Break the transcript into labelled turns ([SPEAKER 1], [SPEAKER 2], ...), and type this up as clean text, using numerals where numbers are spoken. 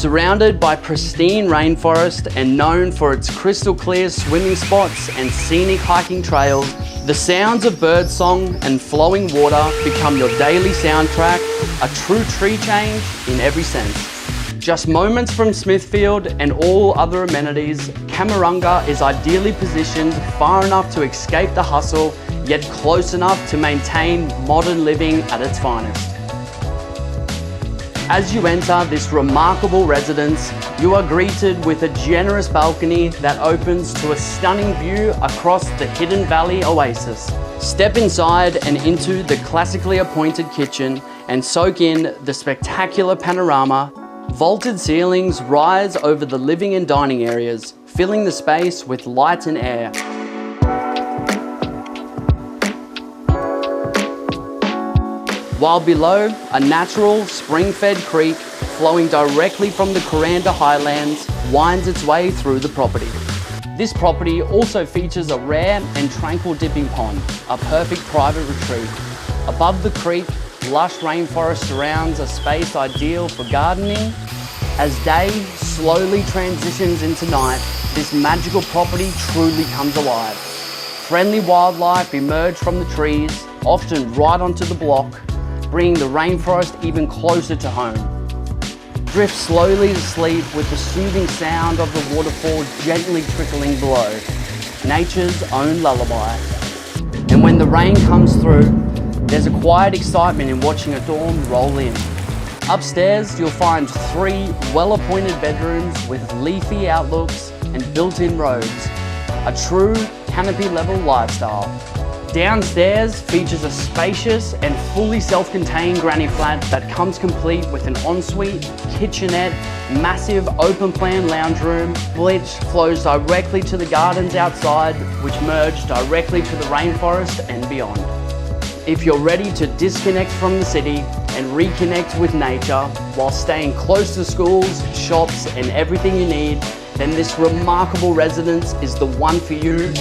[SPEAKER 1] Surrounded by pristine rainforest and known for its crystal clear swimming spots and scenic hiking trails, the sounds of birdsong and flowing water become your daily soundtrack, a true tree change in every sense. Just moments from Smithfield and all other amenities, Camarunga is ideally positioned far enough to escape the hustle, yet close enough to maintain modern living at its finest. As you enter this remarkable residence, you are greeted with a generous balcony that opens to a stunning view across the Hidden Valley Oasis. Step inside and into the classically appointed kitchen and soak in the spectacular panorama. Vaulted ceilings rise over the living and dining areas, filling the space with light and air. While below, a natural spring-fed creek flowing directly from the Kuranda Highlands winds its way through the property. This property also features a rare and tranquil dipping pond, a perfect private retreat. Above the creek, lush rainforest surrounds a space ideal for gardening. As day slowly transitions into night, this magical property truly comes alive. Friendly wildlife emerge from the trees, often right onto the block, bringing the rainforest even closer to home. Drift slowly to sleep with the soothing sound of the waterfall gently trickling below, nature's own lullaby. And when the rain comes through, there's a quiet excitement in watching a dawn roll in. Upstairs, you'll find 3 well-appointed bedrooms with leafy outlooks and built-in robes, a true canopy-level lifestyle. Downstairs features a spacious and fully self-contained granny flat that comes complete with an ensuite, kitchenette, massive open-plan lounge room, which flows directly to the gardens outside, which merge directly to the rainforest and beyond. If you're ready to disconnect from the city and reconnect with nature while staying close to schools, shops, and everything you need, then this remarkable residence is the one for you.